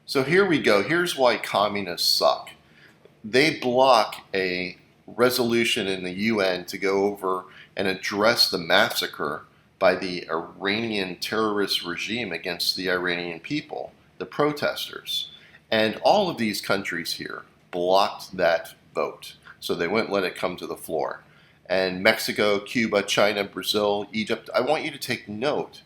So here we go. Here's why communists suck. They block a resolution in the UN to go over and address the massacre by the Iranian terrorist regime against the Iranian people, the protesters. And all of these countries here blocked that vote. So they wouldn't let it come to the floor. And Mexico, Cuba, China, Brazil, Egypt, I want you to take note.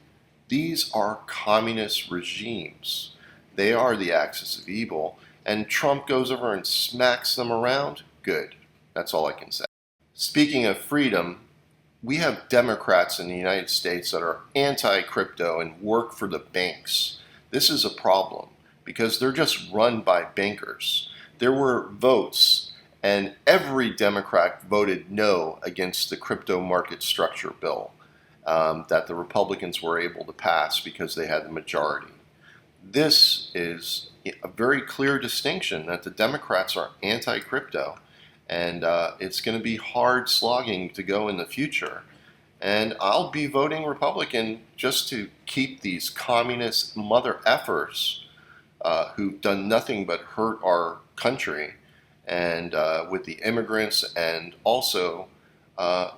These are communist regimes. They are the axis of evil. And Trump goes over and smacks them around? Good. That's all I can say. Speaking of freedom, we have Democrats in the United States that are anti-crypto and work for the banks. This is a problem because they're just run by bankers. There were votes, and every Democrat voted no against the crypto market structure bill that the Republicans were able to pass because they had the majority. This is a very clear distinction that the Democrats are anti-crypto, and it's going to be hard slogging to go in the future. And I'll be voting Republican just to keep these communist mother effers who've done nothing but hurt our country, and with the immigrants, and also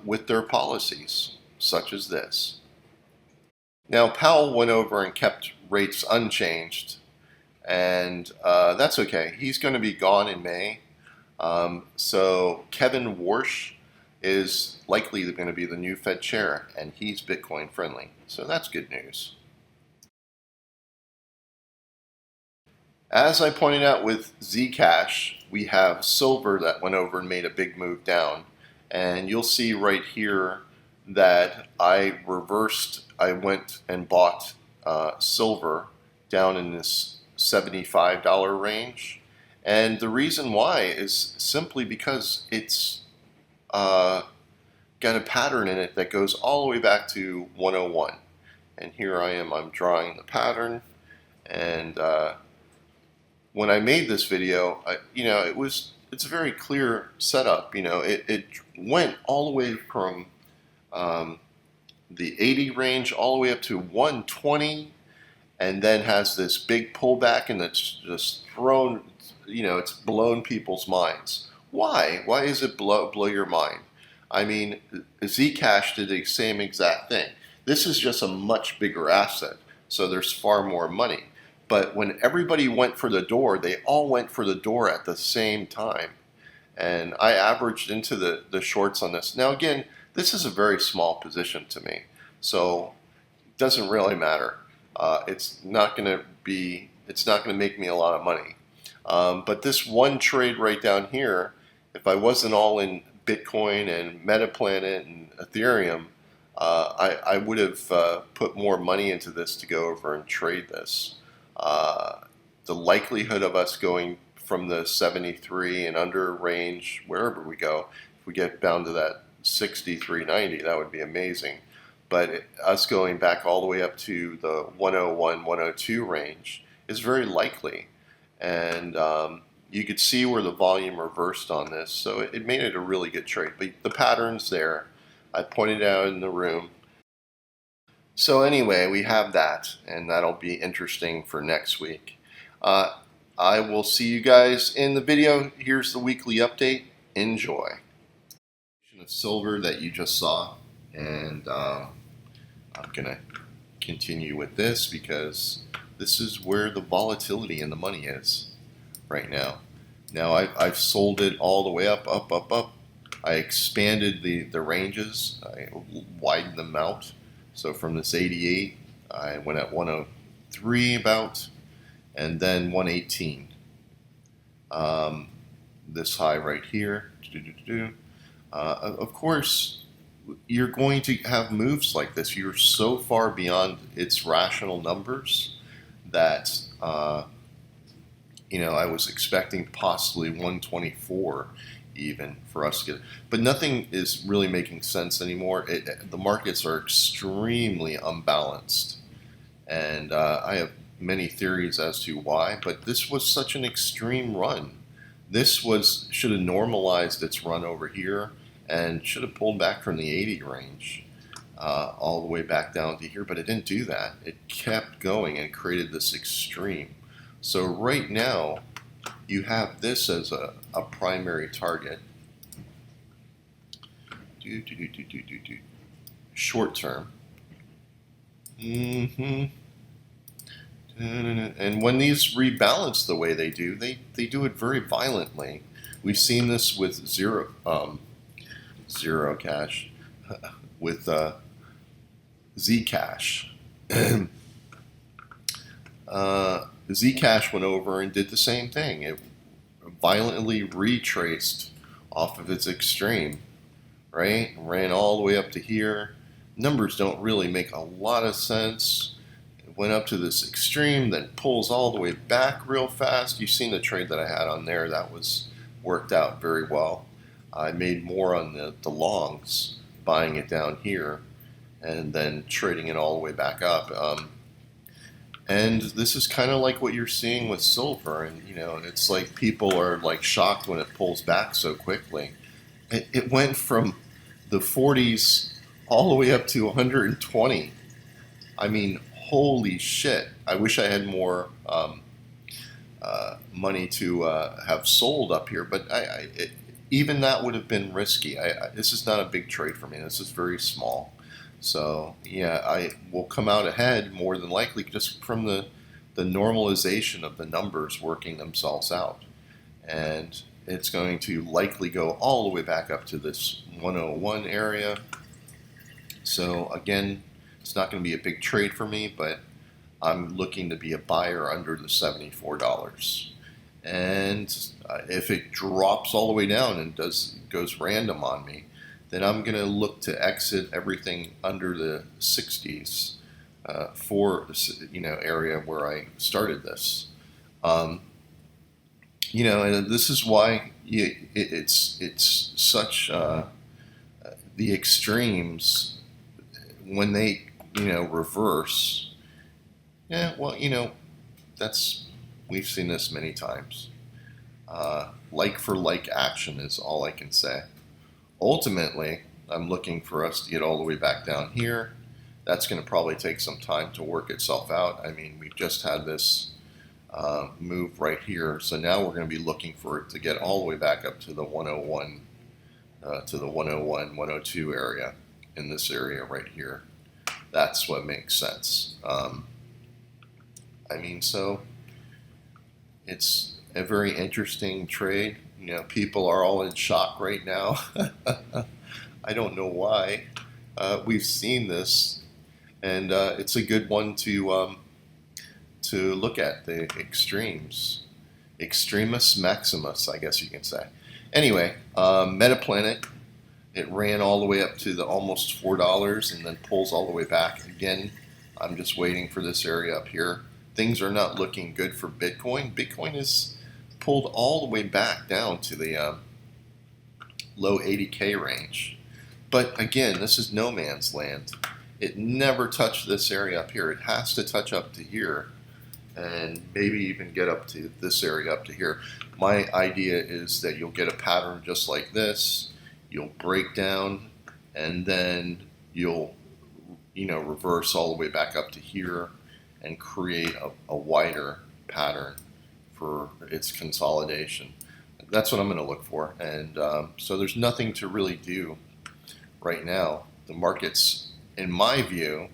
with their policies, such as this. Now, Powell went over and kept rates unchanged, and that's okay. He's going to be gone in May. So Kevin Warsh is likely going to be the new Fed chair, and he's Bitcoin friendly. So that's good news. As I pointed out with Zcash, we have silver that went over and made a big move down. And you'll see right here that I went and bought silver down in this $75 range. And the reason why is simply because it's got a pattern in it that goes all the way back to 101. And here I'm drawing the pattern. And when I made this video, it's a very clear setup. It went all the way from the 80 range all the way up to 120, and then has this big pullback, and it's just thrown, it's blown people's minds. Why? Why is it blow your mind? I mean, Zcash did the same exact thing. This is just a much bigger asset, so there's far more money. But when everybody went for the door, they all went for the door at the same time. And I averaged into the shorts on this. Now again, this is a very small position to me, so it doesn't really matter. It's not going to make me a lot of money. But this one trade right down here, if I wasn't all in Bitcoin and Metaplanet and Ethereum, I would have put more money into this to go over and trade this. The likelihood of us going from the 73 and under range, wherever we go, if we get down to that 63.90, that would be amazing. But us going back all the way up to the 101, 102 range is very likely. And you could see where the volume reversed on this, so it made it a really good trade. But the pattern's there. I pointed out in the room. So anyway, we have that, and that'll be interesting for next week. I will see you guys in the video. Here's the weekly update. Enjoy. Silver that you just saw, and I'm going to continue with this because this is where the volatility in the money is right now. Now I've sold it all the way up. I expanded the ranges. I widened them out. So from this 88, I went at 103 about, and then 118. This high right here. Of course, you're going to have moves like this. You're so far beyond its rational numbers that I was expecting possibly 124 even for us to get, but nothing is really making sense anymore. The markets are extremely unbalanced, and I have many theories as to why, but this was such an extreme run. This should have normalized its run over here and should have pulled back from the 80 range all the way back down to here, but it didn't do that. It kept going and created this extreme. So right now, you have this as a primary target. Short term. And when these rebalance the way they do it very violently. We've seen this with zero cash, with Zcash. Zcash went over and did the same thing. It violently retraced off of its extreme, right? Ran all the way up to here. Numbers don't really make a lot of sense. It went up to this extreme, then pulls all the way back real fast. You've seen the trade that I had on there. That was worked out very well. I made more on the longs, buying it down here and then trading it all the way back up. And this is kind of like what you're seeing with silver. And, it's like people are like shocked when it pulls back so quickly. It went from the 40s all the way up to 120. I mean, holy shit. I wish I had more money to have sold up here, but even that would have been risky. This is not a big trade for me. This is very small. So, yeah, I will come out ahead more than likely just from the normalization of the numbers working themselves out. And it's going to likely go all the way back up to this 101 area. So, again, it's not going to be a big trade for me, but I'm looking to be a buyer under the $74. And if it drops all the way down and goes random on me, then I'm going to look to exit everything under the 60s for area where I started this. And this is why it's such the extremes when they reverse. Yeah, well, we've seen this many times. Like for like action is all I can say. Ultimately, I'm looking for us to get all the way back down here. That's going to probably take some time to work itself out. I mean, we've just had this move right here. So now we're going to be looking for it to get all the way back up to the 101, 102 area in this area right here. That's what makes sense. So it's a very interesting trade. People are all in shock right now. I don't know why. We've seen this, and it's a good one to look at, the extremes. Extremus maximus, I guess you can say. Anyway, Metaplanet, it ran all the way up to the almost $4 and then pulls all the way back. Again, I'm just waiting for this area up here. Things are not looking good for Bitcoin. Bitcoin is pulled all the way back down to the low 80K range. But again, this is no man's land. It never touched this area up here. It has to touch up to here and maybe even get up to this area up to here. My idea is that you'll get a pattern just like this. You'll break down and then you'll reverse all the way back up to here and create a wider pattern for its consolidation. That's what I'm going to look for. And so there's nothing to really do right now. The markets, in my view,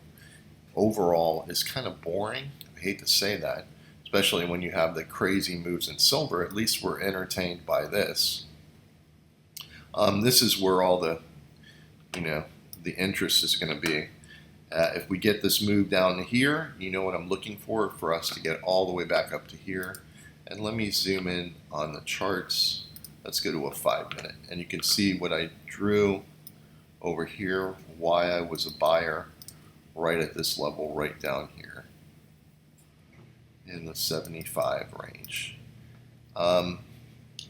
overall is kind of boring. I hate to say that, especially when you have the crazy moves in silver. At least we're entertained by this. This is where all the interest is going to be. If we get this move down to here, you know what I'm looking for us to get all the way back up to here. And let me zoom in on the charts. Let's go to a 5-minute. And you can see what I drew over here, why I was a buyer right at this level, right down here in the 75 range.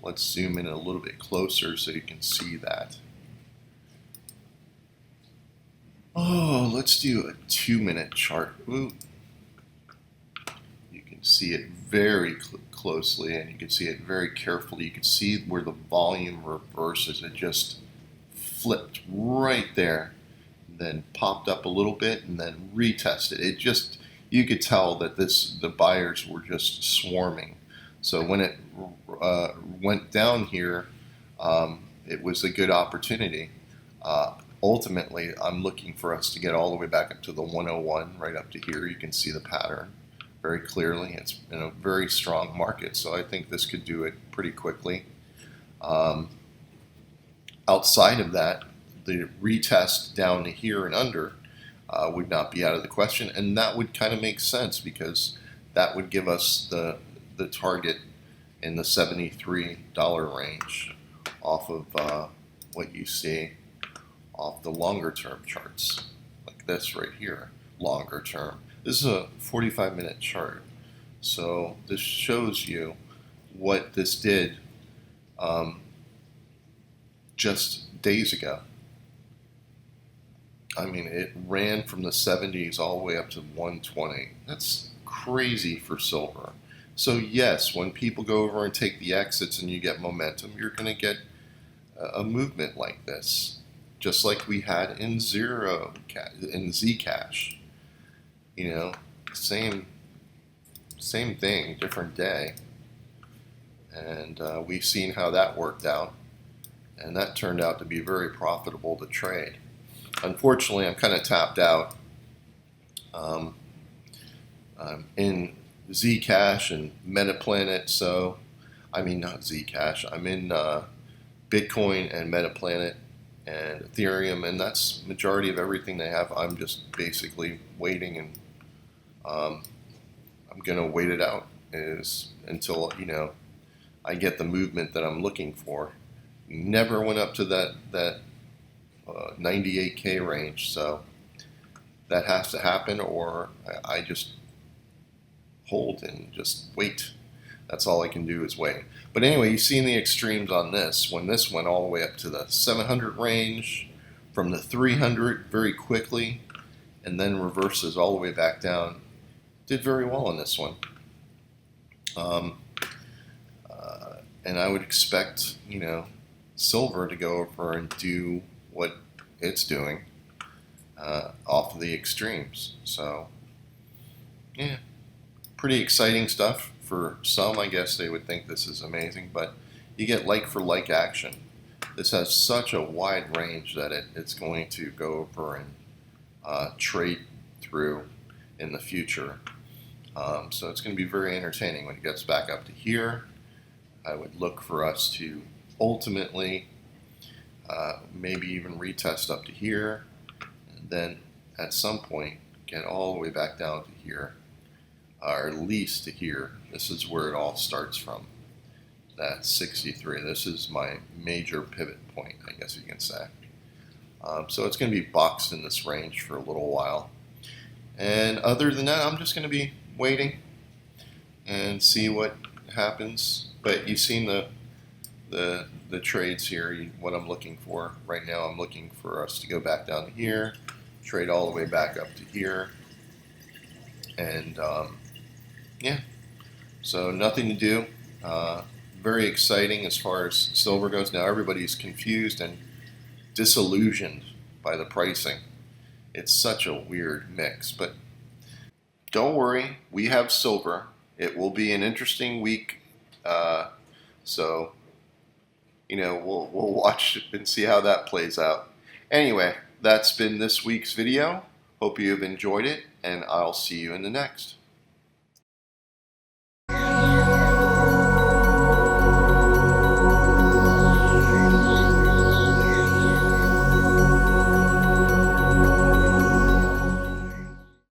Let's zoom in a little bit closer so you can see that. Oh, let's do a 2-minute chart. Ooh. You can see it very closely, and you can see it very carefully. You can see where the volume reverses. It just flipped right there, then popped up a little bit, and then retested. It just, you could tell that the buyers were just swarming. So when it went down here, it was a good opportunity. Ultimately, I'm looking for us to get all the way back up to the 101, right up to here. You can see the pattern very clearly. It's in a very strong market, so I think this could do it pretty quickly. Outside of that, the retest down to here and under would not be out of the question, and that would kind of make sense because that would give us the target in the $73 range off of what you see off the longer term charts, like this right here, longer term. This is a 45-minute chart, so this shows you what this did just days ago. I mean, it ran from the 70s all the way up to 120. That's crazy for silver. So yes, when people go over and take the exits and you get momentum, you're going to get a movement like this, just like we had in Zcash. You know, same thing, different day. And we've seen how that worked out, and that turned out to be very profitable to trade. Unfortunately, I'm kind of tapped out in Zcash and Metaplanet. So, I mean, not Zcash. I'm in Bitcoin and Metaplanet and Ethereum, and that's majority of everything they have. I'm just basically waiting, and I'm gonna wait it out until I get the movement that I'm looking for. Never went up to that 98K range, so that has to happen, or I just hold and just wait. That's all I can do is wait. But anyway, you've seen the extremes on this. When this went all the way up to the 700 range, from the 300 very quickly, and then reverses all the way back down. Did very well on this one. And I would expect, silver to go over and do what it's doing off of the extremes. So, yeah, pretty exciting stuff. For some, I guess they would think this is amazing, but you get like for like action. This has such a wide range that it's going to go over and trade through in the future. So it's going to be very entertaining when it gets back up to here. I would look for us to ultimately maybe even retest up to here, and then at some point get all the way back down to here, or at least to here. This is where it all starts from, that 63. This is my major pivot point, I guess you can say. So it's going to be boxed in this range for a little while. And other than that, I'm just going to be waiting and see what happens. But you've seen the trades here, what I'm looking for. Right now I'm looking for us to go back down to here, trade all the way back up to here. And yeah, so nothing to do. Very exciting as far as silver goes. Now everybody's confused and disillusioned by the pricing. It's such a weird mix, but don't worry, we have silver. It will be an interesting week. So, we'll watch and see how that plays out. Anyway, that's been this week's video. Hope you have enjoyed it, and I'll see you in the next.